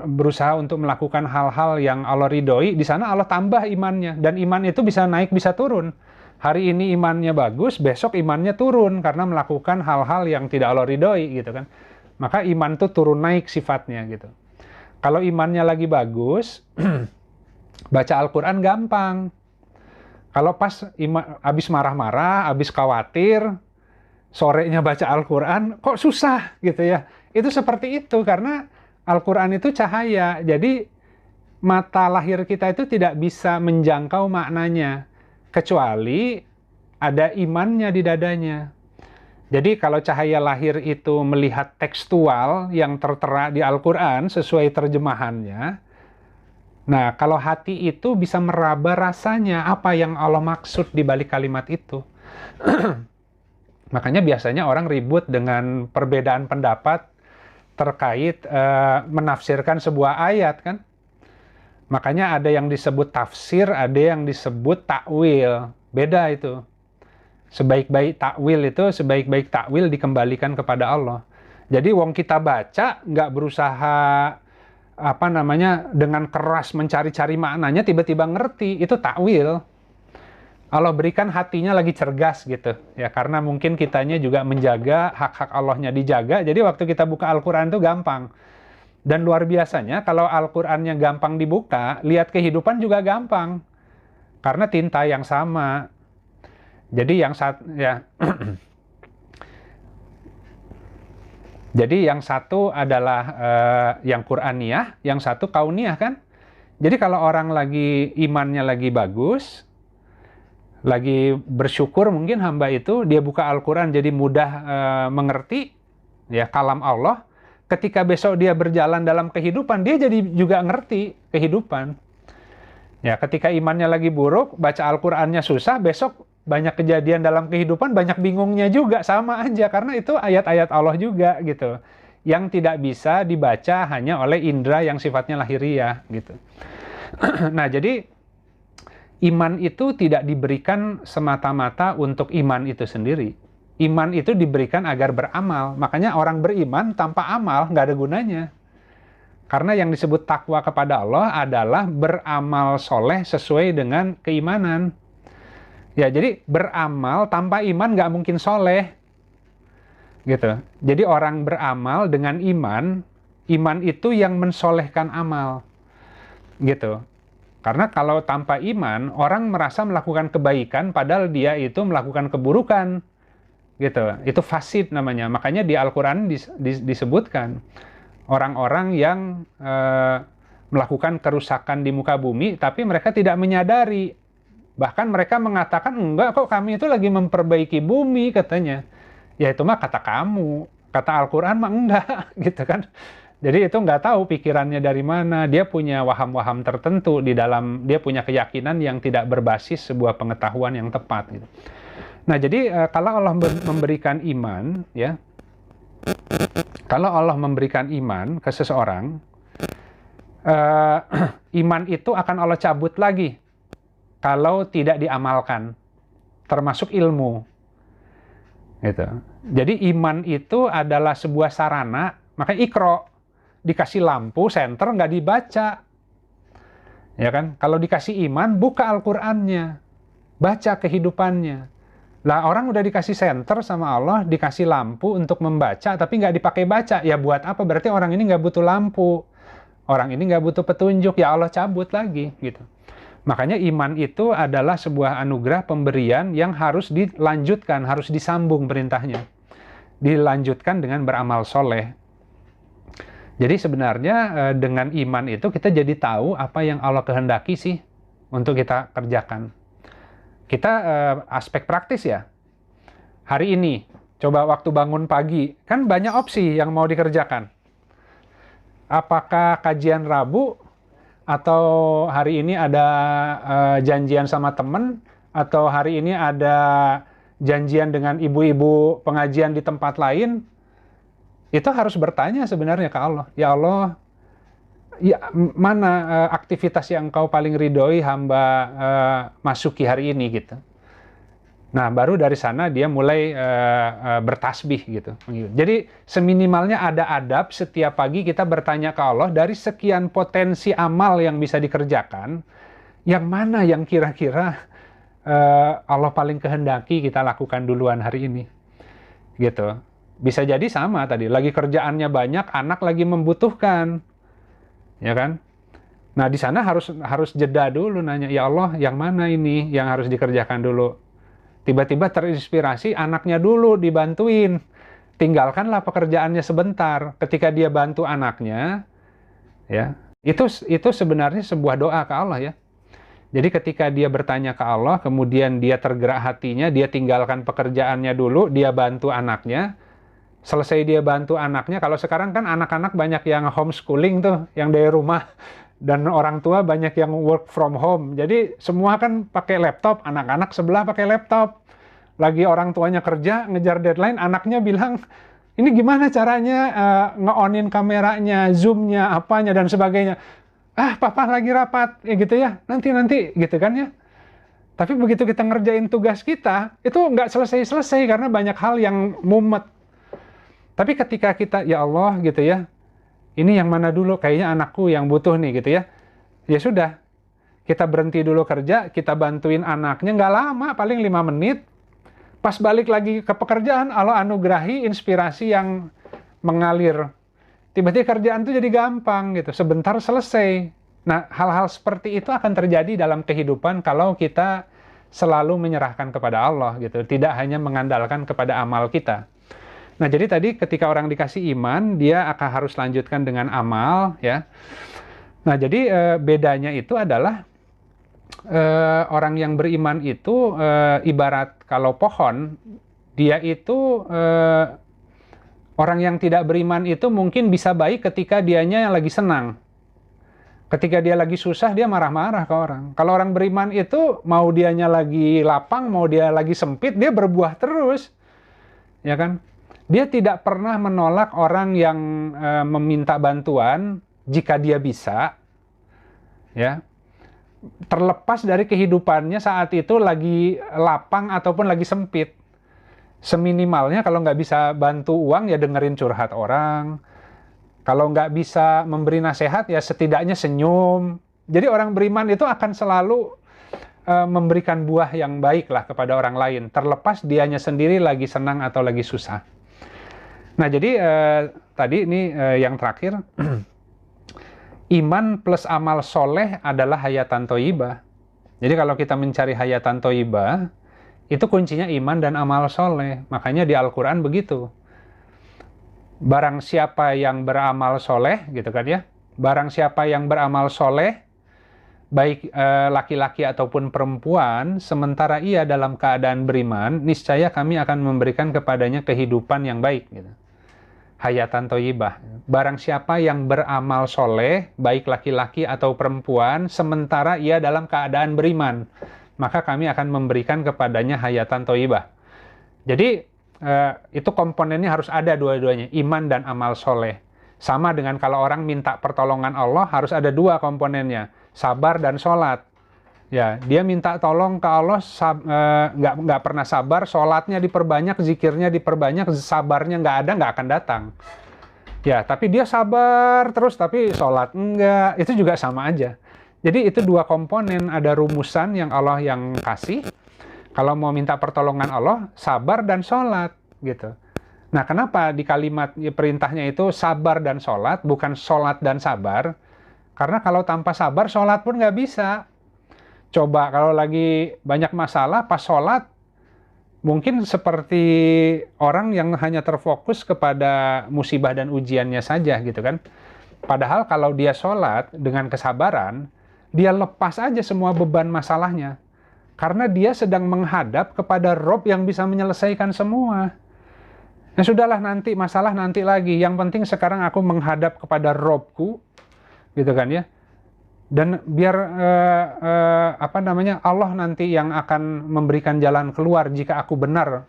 Berusaha untuk melakukan hal-hal yang Allah ridhoi, di sana Allah tambah imannya, dan iman itu bisa naik bisa turun. Hari ini imannya bagus, besok imannya turun karena melakukan hal-hal yang tidak Allah ridhoi gitu kan. Maka iman itu turun naik sifatnya gitu. Kalau imannya lagi bagus, baca Al-Quran gampang. Kalau pas habis marah-marah, habis khawatir, sorenya baca Al-Quran kok susah gitu ya. Itu seperti itu karena Al-Quran itu cahaya, jadi mata lahir kita itu tidak bisa menjangkau maknanya, kecuali ada imannya di dadanya. Jadi kalau cahaya lahir itu melihat tekstual yang tertera di Al-Quran sesuai terjemahannya, nah kalau hati itu bisa meraba rasanya apa yang Allah maksud di balik kalimat itu. Makanya biasanya orang ribut dengan perbedaan pendapat terkait menafsirkan sebuah ayat kan. Makanya ada yang disebut tafsir, ada yang disebut takwil. Beda itu. Sebaik-baik takwil dikembalikan kepada Allah. Jadi wong kita baca nggak berusaha dengan keras mencari-cari maknanya, tiba-tiba ngerti, itu takwil. Allah berikan hatinya lagi cergas gitu ya, karena mungkin kitanya juga menjaga hak-hak Allahnya dijaga, jadi waktu kita buka Al-Quran itu gampang. Dan luar biasanya kalau Al-Qurannya gampang dibuka, lihat kehidupan juga gampang karena tinta yang sama. Jadi jadi yang satu adalah yang Qur'aniyah, yang satu kauniyah kan. Jadi kalau orang lagi imannya lagi bagus, lagi bersyukur mungkin hamba itu, dia buka Al-Quran jadi mudah mengerti ya kalam Allah. Ketika besok dia berjalan dalam kehidupan, dia jadi juga ngerti kehidupan. Ya, ketika imannya lagi buruk, baca Al-Qurannya susah, besok banyak kejadian dalam kehidupan, banyak bingungnya juga, sama aja karena itu ayat-ayat Allah juga gitu. Yang tidak bisa dibaca hanya oleh indera yang sifatnya lahiriah gitu. Nah, jadi iman itu tidak diberikan semata-mata untuk iman itu sendiri. Iman itu diberikan agar beramal. Makanya orang beriman tanpa amal nggak ada gunanya. Karena yang disebut takwa kepada Allah adalah beramal soleh sesuai dengan keimanan. Ya, jadi beramal tanpa iman nggak mungkin soleh. Gitu. Jadi orang beramal dengan iman, iman itu yang mensolehkan amal. Gitu. Karena kalau tanpa iman, orang merasa melakukan kebaikan padahal dia itu melakukan keburukan. Gitu. Itu fasid namanya. Makanya di Al-Qur'an disebutkan orang-orang yang melakukan kerusakan di muka bumi, tapi mereka tidak menyadari. Bahkan mereka mengatakan, enggak kok kami itu lagi memperbaiki bumi katanya. Ya itu mah kata kamu, kata Al-Quran mah enggak, gitu kan. Jadi itu nggak tahu pikirannya dari mana, dia punya waham-waham tertentu di dalam, dia punya keyakinan yang tidak berbasis sebuah pengetahuan yang tepat. Gitu. Nah jadi kalau Allah memberikan iman, ya, kalau Allah memberikan iman ke seseorang, iman itu akan Allah cabut lagi kalau tidak diamalkan, termasuk ilmu. Gitu. Jadi iman itu adalah sebuah sarana, makanya Iqra, dikasih lampu, senter, nggak dibaca. Ya kan? Kalau dikasih iman, buka Al-Qur'annya, baca kehidupannya. Lah orang udah dikasih senter sama Allah, dikasih lampu untuk membaca, tapi nggak dipakai baca. Ya buat apa? Berarti orang ini nggak butuh lampu. Orang ini nggak butuh petunjuk, ya Allah cabut lagi. Gitu. Makanya iman itu adalah sebuah anugerah pemberian yang harus dilanjutkan, harus disambung perintahnya. Dilanjutkan dengan beramal soleh. Jadi sebenarnya dengan iman itu kita jadi tahu apa yang Allah kehendaki sih untuk kita kerjakan. Kita aspek praktis ya. Hari ini, coba waktu bangun pagi, kan banyak opsi yang mau dikerjakan. Apakah kajian Rabu, atau hari ini ada janjian sama temen, atau hari ini ada janjian dengan ibu-ibu pengajian di tempat lain, itu harus bertanya sebenarnya ke Allah. Ya Allah, ya, mana aktivitas yang Engkau paling ridhoi hamba masuki hari ini gitu. Nah, baru dari sana dia mulai bertasbih gitu. Jadi seminimalnya ada adab setiap pagi kita bertanya ke Allah dari sekian potensi amal yang bisa dikerjakan, yang mana yang kira-kira Allah paling kehendaki kita lakukan duluan hari ini. Gitu. Bisa jadi sama tadi, lagi kerjaannya banyak, anak lagi membutuhkan. Ya kan? Nah, di sana harus jeda dulu nanya, ya Allah, yang mana ini yang harus dikerjakan dulu? Tiba-tiba terinspirasi, anaknya dulu dibantuin. Tinggalkanlah pekerjaannya sebentar. Ketika dia bantu anaknya, ya, itu sebenarnya sebuah doa ke Allah ya. Jadi ketika dia bertanya ke Allah, kemudian dia tergerak hatinya, dia tinggalkan pekerjaannya dulu, dia bantu anaknya. Selesai dia bantu anaknya, kalau sekarang kan anak-anak banyak yang homeschooling tuh, yang dari rumah. Dan orang tua banyak yang work from home. Jadi semua kan pakai laptop, anak-anak sebelah pakai laptop. Lagi orang tuanya kerja, ngejar deadline, anaknya bilang, ini gimana caranya nge-on-in kameranya, zoom-nya, apanya, dan sebagainya. Ah, papa lagi rapat, ya gitu ya, nanti, gitu kan ya. Tapi begitu kita ngerjain tugas kita, itu nggak selesai-selesai karena banyak hal yang mumet. Tapi ketika kita, ya Allah gitu ya, ini yang mana dulu, kayaknya anakku yang butuh nih gitu ya. Ya sudah, kita berhenti dulu kerja, kita bantuin anaknya, nggak lama, paling 5 menit. Pas balik lagi ke pekerjaan, Allah anugerahi inspirasi yang mengalir. Tiba-tiba kerjaan itu jadi gampang gitu, sebentar selesai. Nah, hal-hal seperti itu akan terjadi dalam kehidupan kalau kita selalu menyerahkan kepada Allah gitu, tidak hanya mengandalkan kepada amal kita. Nah, jadi tadi ketika orang dikasih iman, dia akan harus lanjutkan dengan amal, ya. Nah, jadi bedanya itu adalah orang yang beriman itu ibarat kalau pohon, dia itu orang yang tidak beriman itu mungkin bisa baik ketika dianya lagi senang. Ketika dia lagi susah, dia marah-marah ke orang. Kalau orang beriman itu, mau dianya lagi lapang, mau dia lagi sempit, dia berbuah terus. Ya kan? Dia tidak pernah menolak orang yang meminta bantuan jika dia bisa, ya, terlepas dari kehidupannya saat itu lagi lapang ataupun lagi sempit. Seminimalnya kalau nggak bisa bantu uang ya dengerin curhat orang, Kalau nggak bisa memberi nasihat, ya setidaknya senyum. Jadi orang beriman itu akan selalu memberikan buah yang baik lah kepada orang lain, terlepas dianya sendiri lagi senang atau lagi susah. Nah, jadi tadi ini yang terakhir, iman plus amal soleh adalah hayatan thayyibah. Jadi kalau kita mencari hayatan thayyibah, itu kuncinya iman dan amal soleh. Makanya di Al-Quran begitu. Barang siapa yang beramal soleh, gitu kan ya. Barang siapa yang beramal soleh, baik laki-laki ataupun perempuan, sementara ia dalam keadaan beriman, niscaya kami akan memberikan kepadanya kehidupan yang baik. Gitu. Hayatan thayyibah. Barang siapa yang beramal soleh, baik laki-laki atau perempuan, sementara ia dalam keadaan beriman, maka kami akan memberikan kepadanya hayatan thayyibah. Jadi itu komponennya harus ada dua-duanya, iman dan amal soleh. Sama dengan kalau orang minta pertolongan Allah, harus ada dua komponennya, sabar dan sholat. Ya, dia minta tolong ke Allah, nggak pernah sabar, sholatnya diperbanyak, zikirnya diperbanyak, sabarnya nggak akan datang. Ya, tapi dia sabar terus, tapi sholat enggak, itu juga sama aja. Jadi itu dua komponen, ada rumusan yang Allah yang kasih. Kalau mau minta pertolongan Allah, sabar dan sholat, gitu. Nah, kenapa di kalimat perintahnya itu sabar dan sholat, bukan sholat dan sabar? Karena kalau tanpa sabar, sholat pun nggak bisa. Coba kalau lagi banyak masalah, pas sholat, mungkin seperti orang yang hanya terfokus kepada musibah dan ujiannya saja, gitu kan. Padahal kalau dia sholat dengan kesabaran, dia lepas aja semua beban masalahnya. Karena dia sedang menghadap kepada Rob yang bisa menyelesaikan semua. Nah sudahlah, nanti masalah nanti lagi. Yang penting sekarang aku menghadap kepada Robku, gitu kan ya. Dan biar Allah nanti yang akan memberikan jalan keluar jika aku benar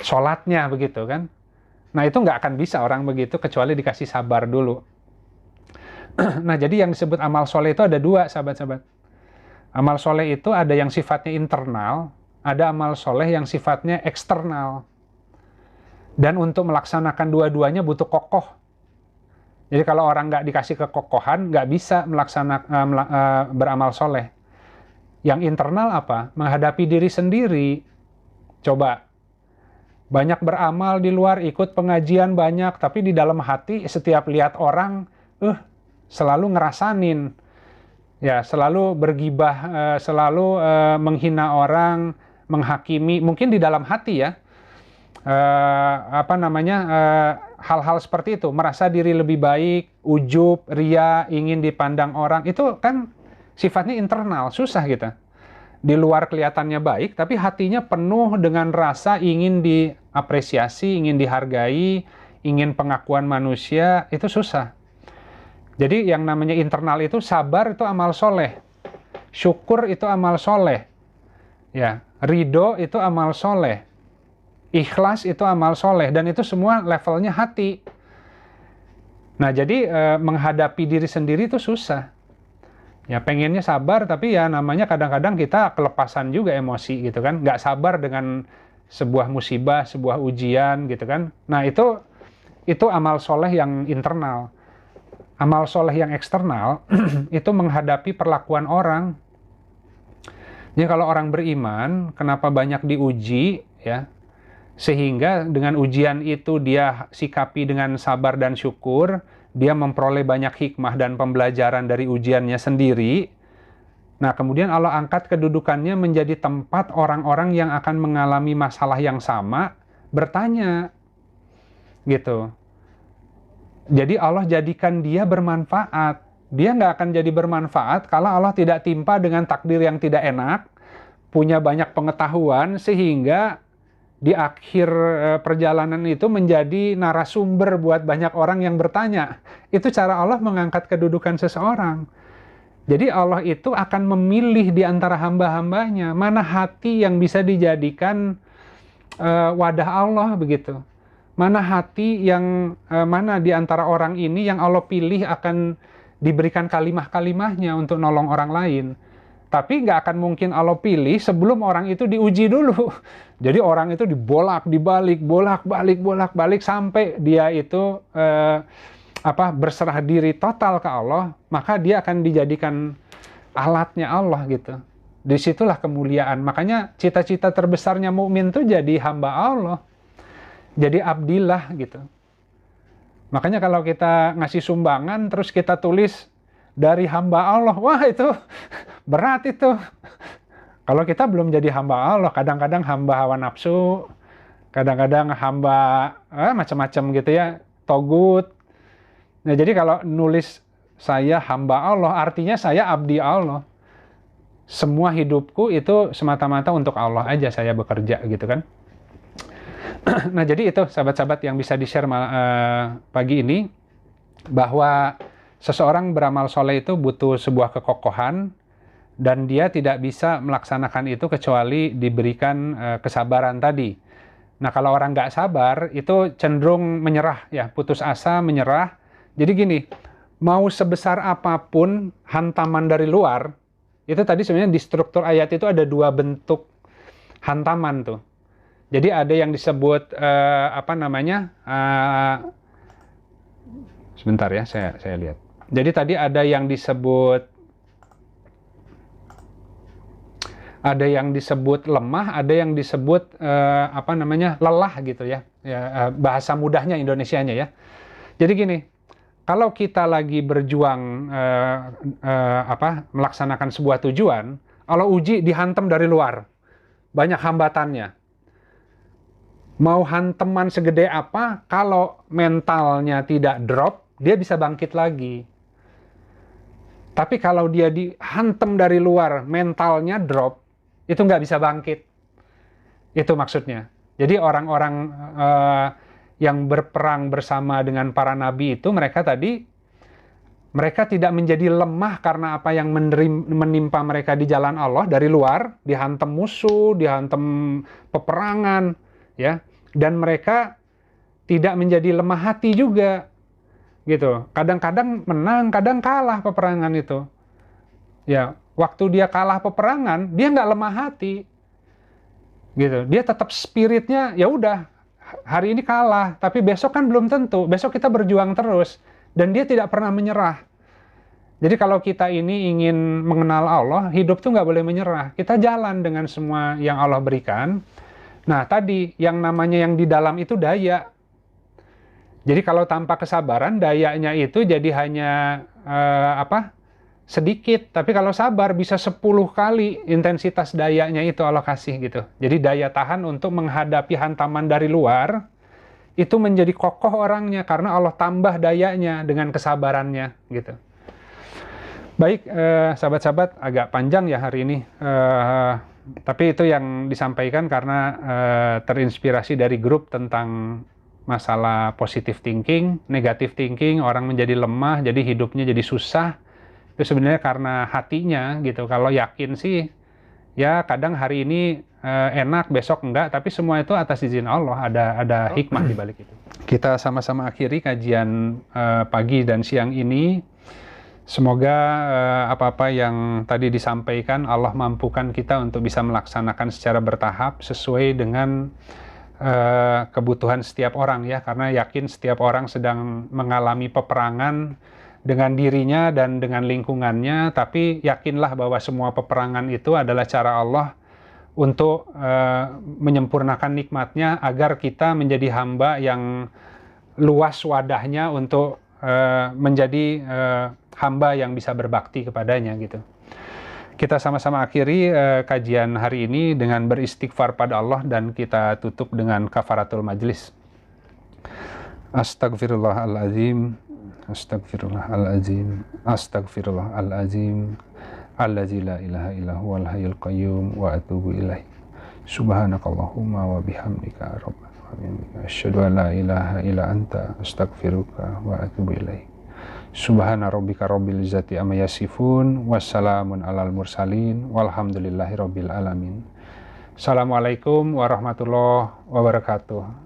sholatnya, begitu kan. Nah itu nggak akan bisa orang begitu kecuali dikasih sabar dulu. Nah jadi yang disebut amal soleh itu ada dua, sahabat-sahabat. Amal soleh itu ada yang sifatnya internal, ada amal soleh yang sifatnya eksternal. Dan untuk melaksanakan dua-duanya butuh kokoh. Jadi kalau orang nggak dikasih kekokohan, nggak bisa beramal soleh. Yang internal apa? Menghadapi diri sendiri. Coba, banyak beramal di luar, ikut pengajian banyak, tapi di dalam hati setiap lihat orang, selalu ngerasanin. Ya, selalu bergibah, selalu menghina orang, menghakimi, mungkin di dalam hati ya. Hal-hal seperti itu, merasa diri lebih baik, ujub, ria, ingin dipandang orang, itu kan sifatnya internal, susah kita. Di luar kelihatannya baik, tapi hatinya penuh dengan rasa ingin diapresiasi, ingin dihargai, ingin pengakuan manusia, itu susah. Jadi yang namanya internal itu, sabar itu amal soleh, syukur itu amal soleh, ya, ridho itu amal soleh, ikhlas itu amal soleh, dan itu semua levelnya hati. Nah jadi menghadapi diri sendiri itu susah. Ya pengennya sabar, tapi ya namanya kadang-kadang kita kelepasan juga emosi gitu kan, nggak sabar dengan sebuah musibah, sebuah ujian gitu kan. Nah itu amal soleh yang internal. Amal soleh yang eksternal itu menghadapi perlakuan orang. Jadi kalau orang beriman, kenapa banyak diuji ya? Sehingga dengan ujian itu dia sikapi dengan sabar dan syukur, dia memperoleh banyak hikmah dan pembelajaran dari ujiannya sendiri. Nah, kemudian Allah angkat kedudukannya menjadi tempat orang-orang yang akan mengalami masalah yang sama bertanya. Gitu. Jadi Allah jadikan dia bermanfaat. Dia nggak akan jadi bermanfaat kalau Allah tidak timpa dengan takdir yang tidak enak, punya banyak pengetahuan, sehingga di akhir perjalanan itu menjadi narasumber buat banyak orang yang bertanya. Itu cara Allah mengangkat kedudukan seseorang. Jadi Allah itu akan memilih di antara hamba-hambanya, mana hati yang bisa dijadikan wadah Allah begitu. Mana hati yang, mana di antara orang ini yang Allah pilih akan diberikan kalimah-kalimahnya untuk nolong orang lain. Tapi nggak akan mungkin Allah pilih sebelum orang itu diuji dulu. Jadi orang itu bolak-balik sampai dia itu berserah diri total ke Allah, maka dia akan dijadikan alatnya Allah gitu. Disitulah kemuliaan. Makanya cita-cita terbesarnya mukmin tuh jadi hamba Allah, jadi abdillah gitu. Makanya kalau kita ngasih sumbangan terus kita tulis dari hamba Allah, wah itu berat itu. Kalau kita belum jadi hamba Allah, kadang-kadang hamba hawa nafsu, kadang-kadang hamba macam-macam gitu ya, togut. Nah jadi kalau nulis saya hamba Allah, artinya saya abdi Allah. Semua hidupku itu semata-mata untuk Allah aja saya bekerja gitu kan. Nah jadi itu sahabat-sahabat yang bisa di-share pagi ini, bahwa seseorang beramal soleh itu butuh sebuah kekokohan, dan dia tidak bisa melaksanakan itu kecuali diberikan kesabaran tadi. Nah kalau orang nggak sabar itu cenderung menyerah ya, putus asa, menyerah. Jadi gini, mau sebesar apapun hantaman dari luar, itu tadi sebenarnya di struktur ayat itu ada dua bentuk hantaman tuh. Jadi ada yang disebut sebentar ya, saya lihat. Jadi tadi ada yang disebut lemah, ada yang disebut lelah gitu ya. Bahasa mudahnya Indonesianya ya. Jadi gini, kalau kita lagi berjuang melaksanakan sebuah tujuan, Allah uji dihantam dari luar. Banyak hambatannya. Mau hanteman segede apa, kalau mentalnya tidak drop, dia bisa bangkit lagi. Tapi kalau dia dihantam dari luar, mentalnya drop, itu nggak bisa bangkit. Itu maksudnya. Jadi orang-orang yang berperang bersama dengan para nabi itu, mereka tidak menjadi lemah karena apa yang menimpa mereka di jalan Allah dari luar, dihantam musuh, dihantam peperangan, ya, dan mereka tidak menjadi lemah hati juga, gitu. Kadang-kadang menang, kadang kalah peperangan itu. Ya, waktu dia kalah peperangan, dia nggak lemah hati, gitu. Dia tetap spiritnya, ya udah, hari ini kalah, tapi besok kan belum tentu. Besok kita berjuang terus, dan dia tidak pernah menyerah. Jadi kalau kita ini ingin mengenal Allah, hidup tuh nggak boleh menyerah. Kita jalan dengan semua yang Allah berikan. Nah tadi, yang namanya yang di dalam itu daya. Jadi kalau tanpa kesabaran, dayanya itu jadi hanya sedikit. Tapi kalau sabar, bisa 10 kali intensitas dayanya itu Allah kasih gitu. Jadi daya tahan untuk menghadapi hantaman dari luar, itu menjadi kokoh orangnya, karena Allah tambah dayanya dengan kesabarannya gitu. Baik, sahabat-sahabat, agak panjang ya hari ini, tapi itu yang disampaikan karena terinspirasi dari grup tentang masalah positive thinking, negative thinking, orang menjadi lemah, jadi hidupnya jadi susah. Itu sebenarnya karena hatinya gitu. Kalau yakin sih, ya kadang hari ini enak, besok enggak, tapi semua itu atas izin Allah, ada hikmah di balik itu. Kita sama-sama akhiri kajian pagi dan siang ini. Semoga apa-apa yang tadi disampaikan Allah mampukan kita untuk bisa melaksanakan secara bertahap sesuai dengan kebutuhan setiap orang ya, karena yakin setiap orang sedang mengalami peperangan dengan dirinya dan dengan lingkungannya, tapi yakinlah bahwa semua peperangan itu adalah cara Allah untuk menyempurnakan nikmatnya agar kita menjadi hamba yang luas wadahnya untuk menjadi hamba yang bisa berbakti kepadanya gitu. Kita sama-sama akhiri kajian hari ini dengan beristighfar pada Allah, dan kita tutup dengan kafaratul majlis. Astagfirullahaladzim, astagfirullahaladzim, astagfirullahaladzim, allazi la ilaha illa huwal hayyul qayyum wa atubu ilaih. Subhanakallahumma wa bihamdika rabbana asyhadu an la ilaha illa anta astaghfiruka wa atubu ilaih. Subhana rabbika rabbil izzati amma yasifun, wassalamun alal mursalin, walhamdulillahi rabbil alamin. Assalamualaikum warahmatullahi wabarakatuh.